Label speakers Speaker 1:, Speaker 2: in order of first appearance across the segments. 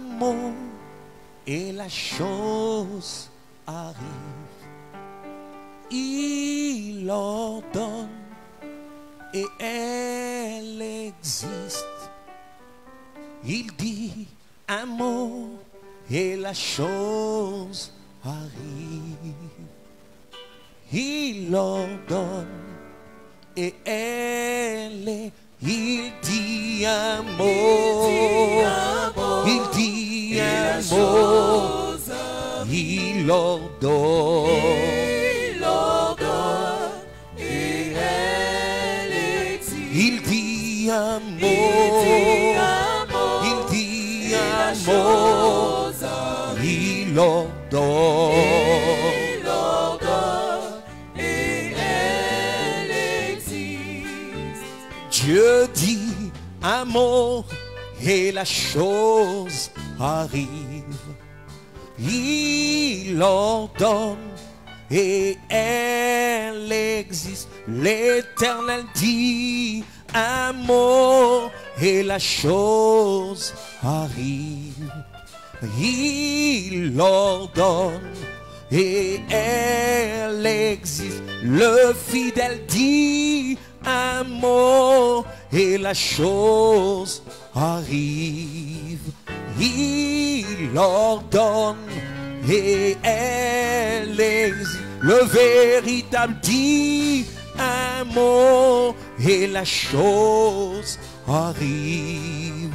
Speaker 1: mot et la chose arrive. Il ordonne et elle existe. Il dit un mot et la chose arrive. Il ordonne et elle est. Il dit un mot. Il dit un mot. Il ordonne.
Speaker 2: Et elle existe.
Speaker 1: Il dit un mot. Il dit un mot. Il ordonne.
Speaker 2: Et elle existe.
Speaker 1: Dieu dit un mot et la chose arrive. Il ordonne et elle existe. L'Éternel dit un mot et la chose arrive. Il ordonne et elle existe. Le fidèle dit un mot et la chose arrive. Il ordonne et elle existe. Le véritable dit un mot et la chose arrive.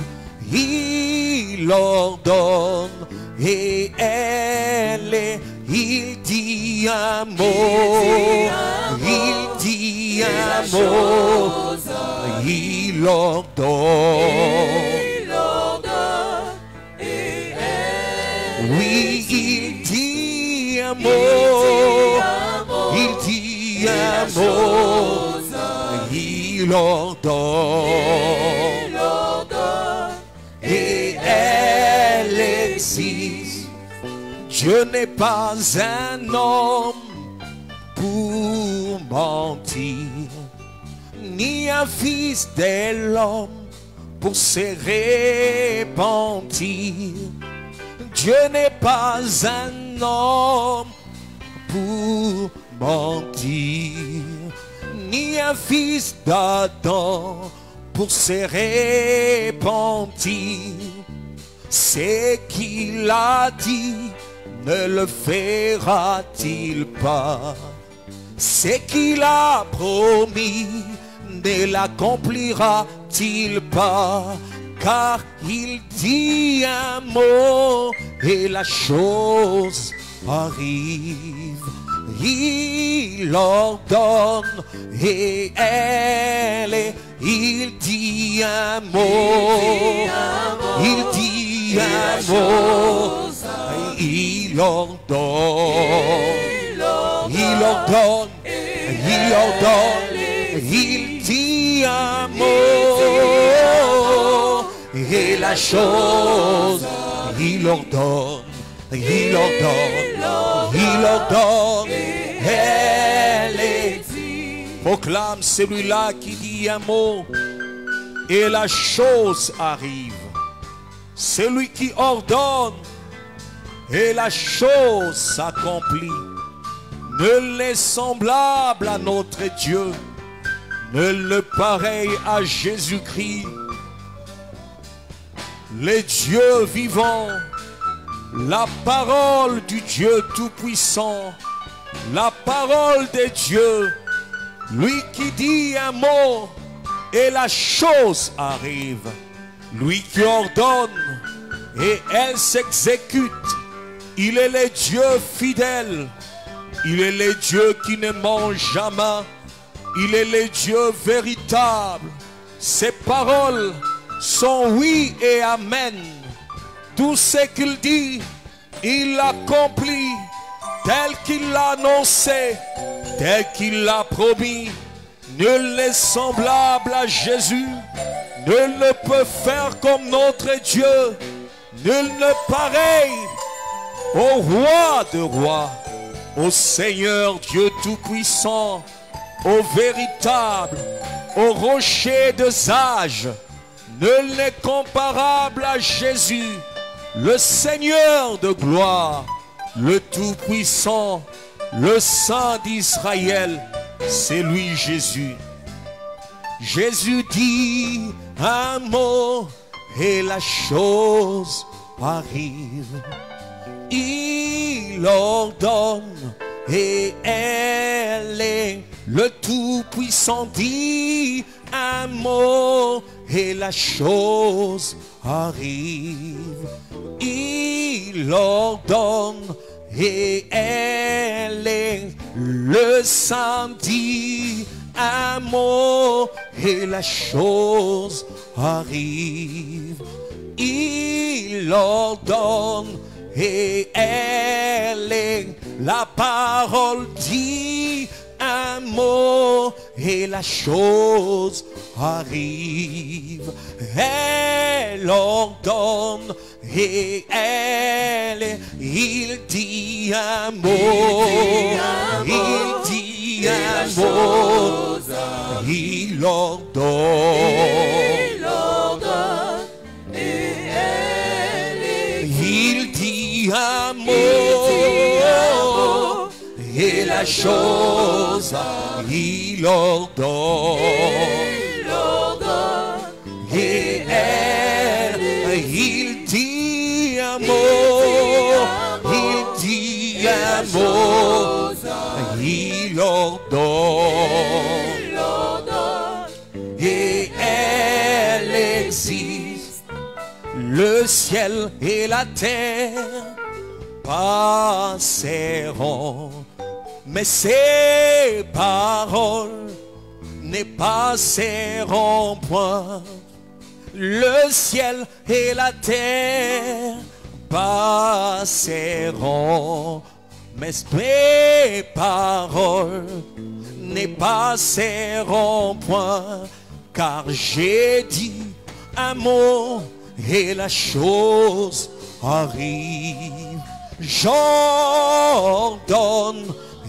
Speaker 1: Il ordonne et elle est. Il dit un mot. Il dit un mot. Il ordonne. Oui, il dit un mot. Il dit un mot. Il ordonne. Et elle existe. Dieu n'est pas un homme pour mentir, ni un fils de l'homme pour se repentir. Dieu n'est pas un homme pour mentir, ni un fils d'Adam pour se repentir. Ce qu'il a dit, ne le fera-t-il pas? Ce qu'il a promis, ne l'accomplira-t-il pas? Car il dit un mot et la chose arrive. Il ordonne et elle est. Il dit un mot. Il dit un mot. Il ordonne. Il ordonne. Il ordonne. Il dit un mot. Et la chose, il ordonne. Il ordonne. Il ordonne. Elle existe. Proclame celui-là qui dit un mot et la chose arrive. Celui qui ordonne et la chose s'accomplit. Nul n'est semblable à notre Dieu, nul n'est pareil à Jésus-Christ. Les dieux vivants, la parole du Dieu Tout-Puissant, la parole de Dieu, lui qui dit un mot et la chose arrive, lui qui ordonne et elle s'exécute. Il est le Dieu fidèle, il est le Dieu qui ne ment jamais, il est le Dieu véritable. Ses paroles sont oui et amen. Tout ce qu'il dit, il l'accomplit tel qu'il l'a annoncé, tel qu'il l'a promis. Nul n'est semblable à Jésus, nul ne peut faire comme notre Dieu, nul n'est pareil au roi de rois, au Seigneur Dieu Tout-Puissant, au véritable, au rocher des âges. Nul n'est comparable à Jésus, le Seigneur de gloire, le Tout-Puissant, le Saint d'Israël, c'est lui Jésus. Jésus dit un mot et la chose arrive. Il ordonne et elle est. Le Tout-Puissant dit un mot et la chose arrive. Il ordonne et elle est. Le Saint dit un mot et la chose arrive. Il ordonne et elle est. La parole dit un mot et la chose arrive. Elle ordonne et elle est. Il dit un mot, il dit un mot, il ordonne. Il dit un mot et la chose, il ordonne. Et elle, il dit un mot, il dit un mot, il ordonne. Et elle existe. Le ciel et la terre passeront, mais ces paroles ne passeront point. Le ciel et la terre passeront, mais mes paroles ne passeront point. Car j'ai dit un mot et la chose arrive. J'ordonne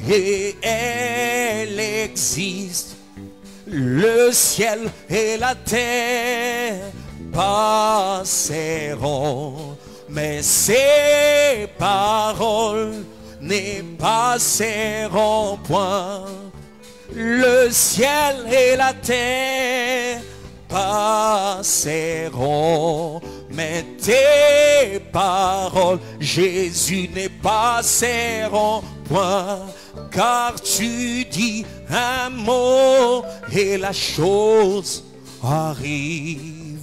Speaker 1: et elle existe. Le ciel et la terre passeront, mais ces paroles ne passeront point. Le ciel et la terre passeront, mais tes paroles, Jésus, ne passeront point. Car tu dis un mot et la chose arrive.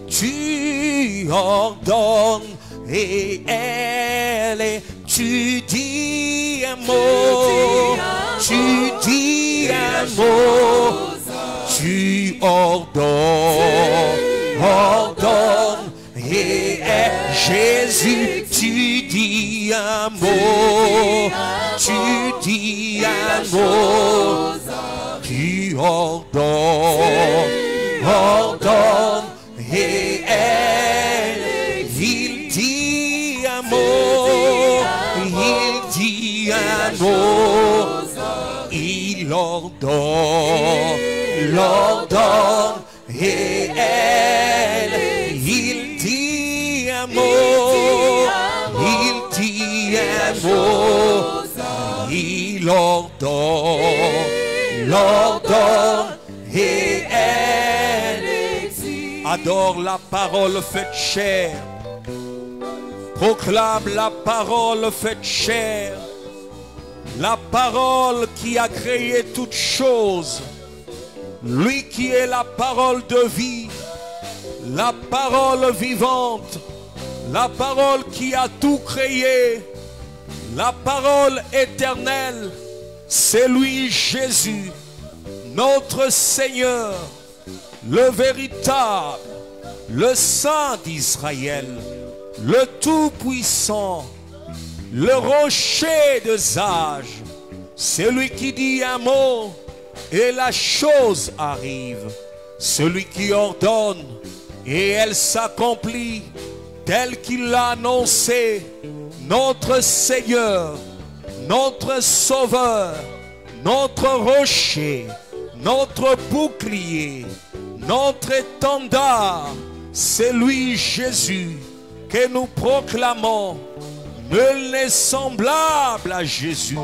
Speaker 1: Tu ordonnes et elle est. Tu dis un mot, tu dis un mot, tu ordonnes, ordonnes et Jésus, tu dis un mot, tu dis un mot, tu ordonnes, ordonnes et elle, il dit un mot, il dit un mot, il ordonne, l'ordonne et elle, il dit un mot, il dit un mot, il ordonne, l'ordonne et elle adore la parole faite chair, proclame la parole faite chair, la parole qui a créé toutes choses, lui qui est la parole de vie, la parole vivante, la parole qui a tout créé, la parole éternelle, c'est lui Jésus, notre Seigneur, le véritable, le Saint d'Israël, le Tout-Puissant, le rocher des âges, celui qui dit un mot et la chose arrive, celui qui ordonne et elle s'accomplit tel qu'il l'a annoncé, notre Seigneur, notre Sauveur, notre rocher, notre bouclier, notre étendard, c'est lui Jésus, que nous proclamons. Nul n'est semblable à Jésus,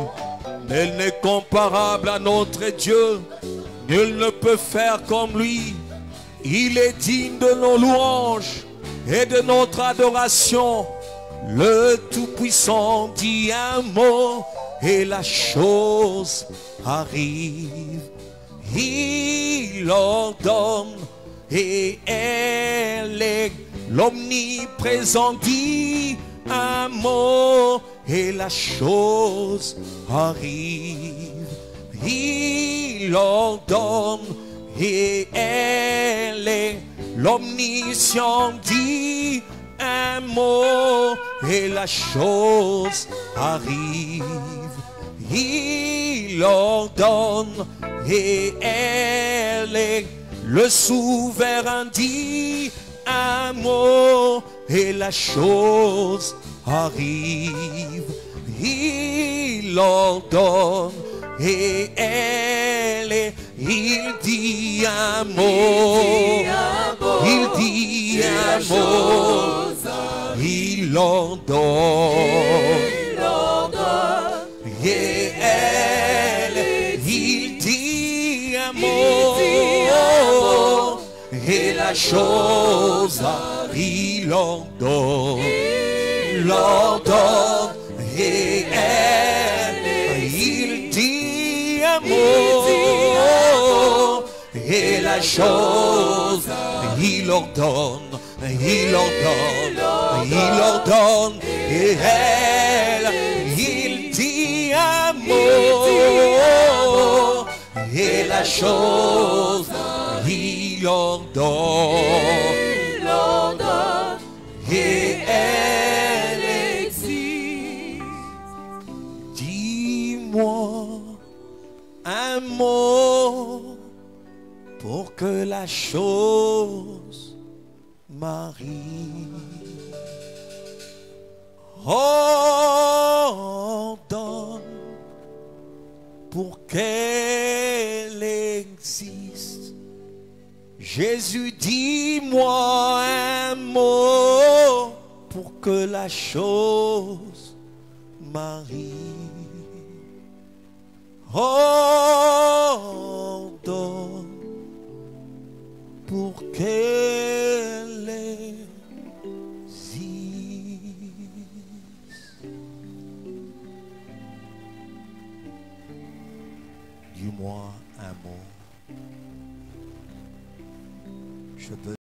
Speaker 1: nul n'est comparable à notre Dieu. Nul ne peut faire comme lui. Il est digne de nos louanges et de notre adoration. Le Tout-Puissant dit un mot et la chose arrive. Il ordonne et elle est l'omniprésent dit un mot et la chose arrive. Il ordonne et elle est l'omniscient dit un mot et la chose arrive. Il ordonne et elle est le souverain dit un mot et la chose arrive. Il ordonne et elle est, il dit un mot, il dit un mot, il ordonne et elle, il dit un mot et la chose, il ordonne et elle, il dit un mot et la chose, il ordonne et elle, il dit un mot et la chose, il ordonne et elle existe. Dis-moi un mot pour que la chose m'arrive. Ordonne pour qu'elle existe. Jésus, dis-moi un mot pour que la chose m'arrive. Ordonne pour qu'elle existe. Dis-moi un mot. Je peux